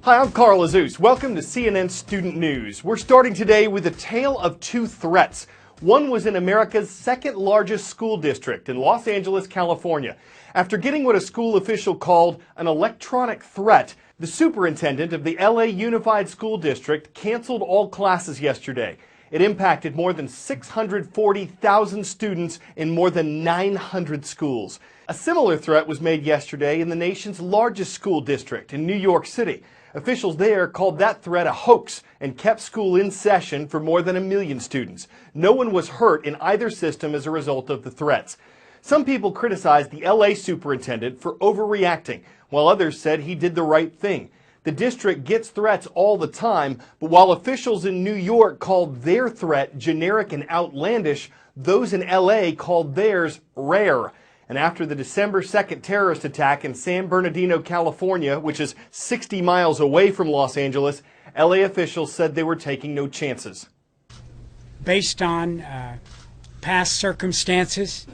Hi, I'm Carl Azus. Welcome to CNN Student News. We're starting today with a tale of two threats. One was in America's second largest school district in Los Angeles, California. After getting what a school official called an electronic threat, the superintendent of the LA Unified School District canceled all classes yesterday. It impacted more than 640,000 students in more than 900 schools. A similar threat was made yesterday in the nation's largest school district in New York City. Officials there called that threat a hoax and kept school in session for more than 1 million students. No one was hurt in either system as a result of the threats. Some people criticized the LA superintendent for overreacting, while others said he did the right thing. The district gets threats all the time, but while officials in New York called their threat generic and outlandish, those in LA called theirs rare. And after the December 2nd terrorist attack in San Bernardino, California, which is 60 miles away from Los Angeles, LA officials said they were taking no chances. Based on past circumstances,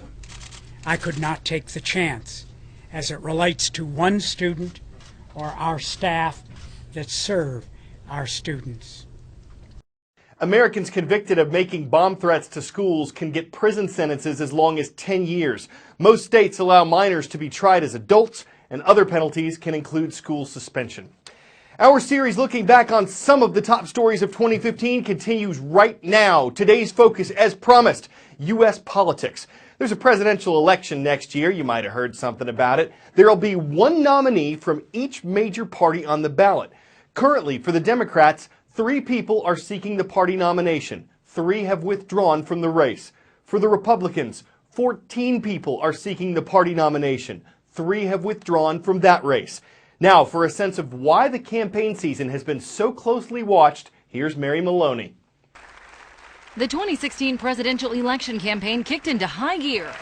I could not take the chance as it relates to one student or our staff that serve our students. Americans convicted of making bomb threats to schools can get prison sentences as long as 10 years. Most states allow minors to be tried as adults, and other penalties can include school suspension. Our series looking back on some of the top stories of 2015 continues right now. Today's focus, as promised, U.S. politics. There's a presidential election next year. You might have heard something about it. There'll be one nominee from each major party on the ballot. Currently, for the Democrats, 3 people are seeking the party nomination. 3 have withdrawn from the race. For the Republicans, 14 people are seeking the party nomination. 3 have withdrawn from that race. Now, for a sense of why the campaign season has been so closely watched, here's Mary Maloney. The 2016 presidential election campaign kicked into high gear.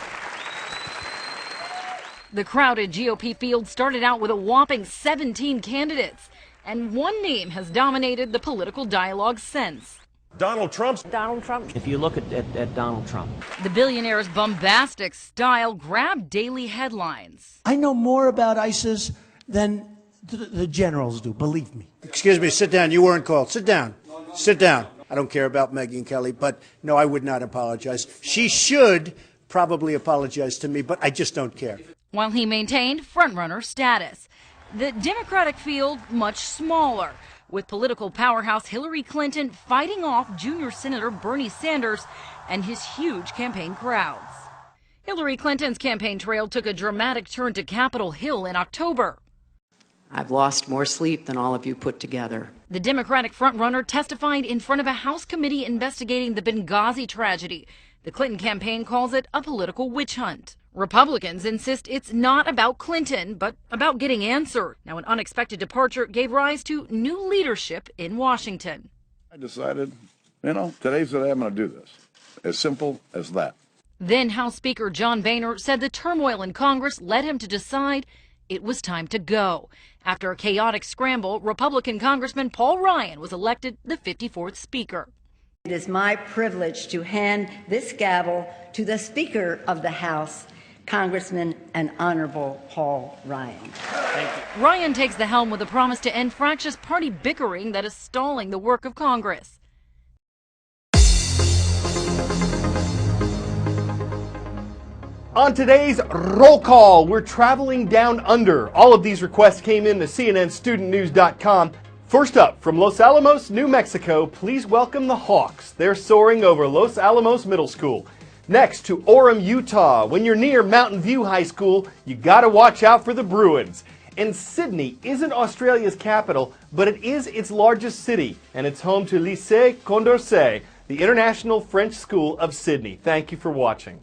The crowded GOP field started out with a whopping 17 candidates. And one name has dominated the political dialogue since. Donald Trump. If you look at Donald Trump. The billionaire's bombastic style grabbed daily headlines. I know more about ISIS than the generals do, believe me. Excuse me, sit down. You weren't called. Sit down. Sit down. I don't care about Megyn Kelly, but no, I would not apologize. She should probably apologize to me, but I just don't care. While he maintained frontrunner status. The Democratic field much smaller, with political powerhouse Hillary Clinton fighting off junior Senator Bernie Sanders and his huge campaign crowds. Hillary Clinton's campaign trail took a dramatic turn to Capitol Hill in October. I've lost more sleep than all of you put together. The Democratic frontrunner testified in front of a House committee investigating the Benghazi tragedy. The Clinton campaign calls it a political witch hunt. Republicans insist it's not about Clinton, but about getting answered. Now, an unexpected departure gave rise to new leadership in Washington. I decided, today's the day I'm going to do this. As simple as that. Then House Speaker John Boehner said the turmoil in Congress led him to decide it was time to go. After a chaotic scramble, Republican Congressman Paul Ryan was elected the 54th Speaker. It is my privilege to hand this gavel to the Speaker of the House, Congressman and Honorable Paul Ryan. Thank you. Ryan takes the helm with a promise to end fractious party bickering that is stalling the work of Congress. On today's roll call, we're traveling down under. All of these requests came in to CNNStudentNews.com. First up, from Los Alamos, New Mexico, please welcome the Hawks. They're soaring over Los Alamos Middle School. Next, to Orem, Utah. When you're near Mountain View High School, you gotta watch out for the Bruins. And Sydney isn't Australia's capital, but it is its largest city, and it's home to Lycée Condorcet, the International French School of Sydney. Thank you for watching.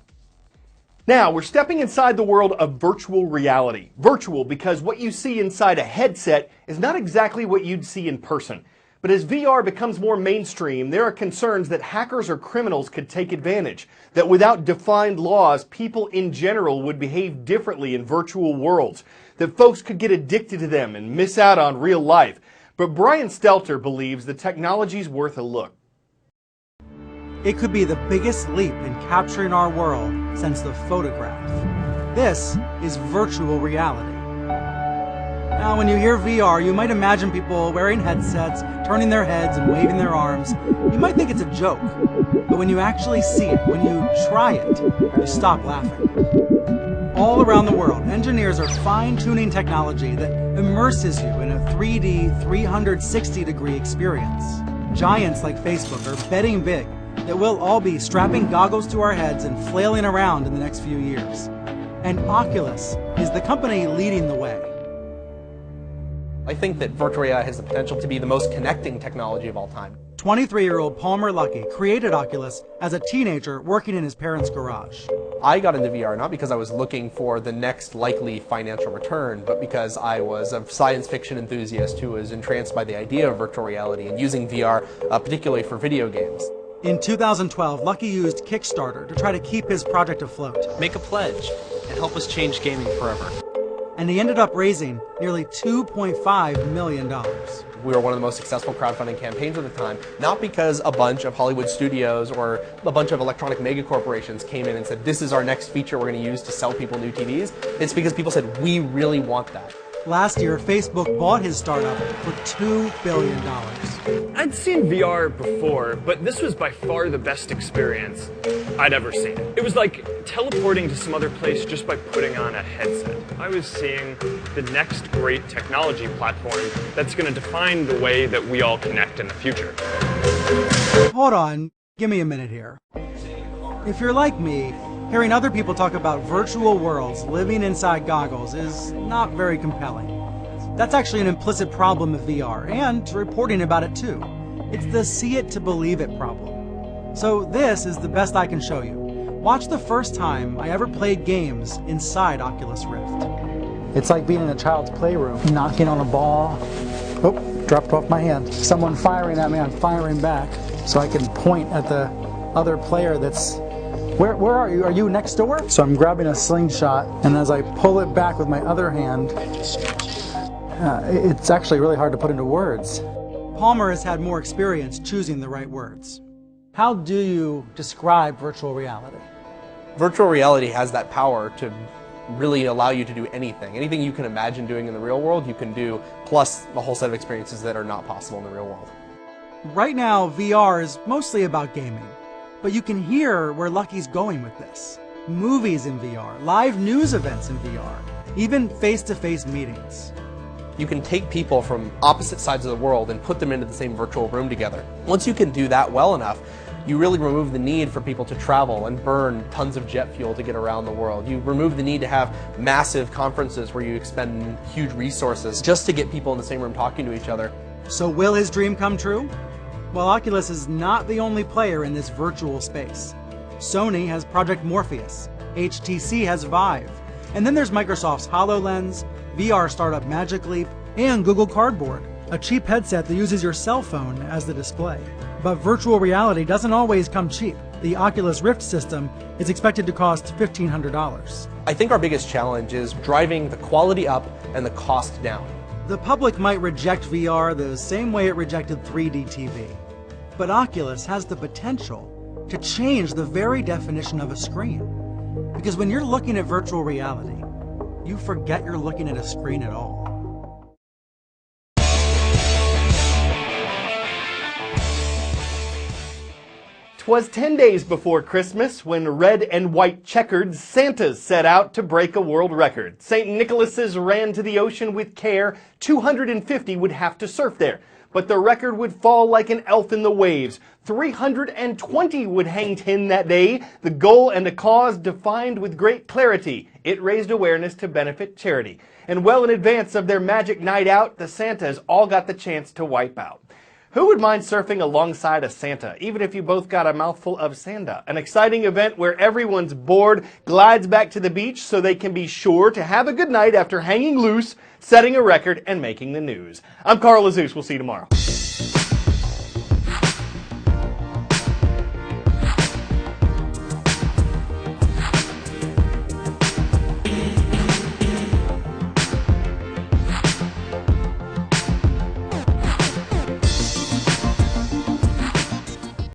Now, we're stepping inside the world of virtual reality. Virtual because what you see inside a headset is not exactly what you'd see in person. But as VR becomes more mainstream, there are concerns that hackers or criminals could take advantage, that without defined laws, people in general would behave differently in virtual worlds, that folks could get addicted to them and miss out on real life. But Brian Stelter believes the technology's worth a look. It could be the biggest leap in capturing our world since the photograph. This is virtual reality. Now, when you hear VR, you might imagine people wearing headsets, turning their heads and waving their arms. You might think it's a joke. But when you actually see it, when you try it, you stop laughing. All around the world, engineers are fine-tuning technology that immerses you in a 3D, 360-degree experience. Giants like Facebook are betting big that we'll all be strapping goggles to our heads and flailing around in the next few years. And Oculus is the company leading the way. I think that virtual reality has the potential to be the most connecting technology of all time. 23-year-old Palmer Luckey created Oculus as a teenager working in his parents' garage. I got into VR not because I was looking for the next likely financial return, but because I was a science fiction enthusiast who was entranced by the idea of virtual reality and using VR, particularly for video games. In 2012, Luckey used Kickstarter to try to keep his project afloat. Make a pledge and help us change gaming forever. And he ended up raising nearly $2.5 million. We were one of the most successful crowdfunding campaigns at the time, not because a bunch of Hollywood studios or a bunch of electronic mega corporations came in and said, this is our next feature we're going to use to sell people new TVs. It's because people said, we really want that. Last year, Facebook bought his startup for $2 billion. I'd seen VR before, but this was by far the best experience I'd ever seen. It was like teleporting to some other place just by putting on a headset. I was seeing the next great technology platform that's going to define the way that we all connect in the future. Hold on, give me a minute here. If you're like me, hearing other people talk about virtual worlds living inside goggles is not very compelling. That's actually an implicit problem of VR, and reporting about it too. It's the see it to believe it problem. So this is the best I can show you. Watch the first time I ever played games inside Oculus Rift. It's like being in a child's playroom, knocking on a ball. Oh, dropped off my hand. Someone firing at me, I'm firing back. So I can point at the other player that's Where are you? Are you next door? So I'm grabbing a slingshot, and as I pull it back with my other hand, it's actually really hard to put into words. Palmer has had more experience choosing the right words. How do you describe virtual reality? Virtual reality has that power to really allow you to do anything. Anything you can imagine doing in the real world, you can do, plus a whole set of experiences that are not possible in the real world. Right now, VR is mostly about gaming. But you can hear where Luckey's going with this. Movies in VR, live news events in VR, even face-to-face meetings. You can take people from opposite sides of the world and put them into the same virtual room together. Once you can do that well enough, you really remove the need for people to travel and burn tons of jet fuel to get around the world. You remove the need to have massive conferences where you expend huge resources just to get people in the same room talking to each other. So will his dream come true? Well, Oculus is not the only player in this virtual space. Sony has Project Morpheus, HTC has Vive, and then there's Microsoft's HoloLens, VR startup Magic Leap, and Google Cardboard, a cheap headset that uses your cell phone as the display. But virtual reality doesn't always come cheap. The Oculus Rift system is expected to cost $1,500. I think our biggest challenge is driving the quality up and the cost down. The public might reject VR the same way it rejected 3D TV. But Oculus has the potential to change the very definition of a screen. Because when you're looking at virtual reality, you forget you're looking at a screen at all. 'Twas 10 days before Christmas when red and white checkered Santas set out to break a world record. St. Nicholas's ran to the ocean with care. 250 would have to surf there. But the record would fall like an elf in the waves. 320 would hang 10 that day. The goal and a cause defined with great clarity. It raised awareness to benefit charity. And well in advance of their magic night out, the Santas all got the chance to wipe out. Who would mind surfing alongside a Santa, even if you both got a mouthful of sanda? An exciting event where everyone's bored glides back to the beach so they can be sure to have a good night after hanging loose, setting a record, and making the news. I'm Carl Azus. We'll see you tomorrow.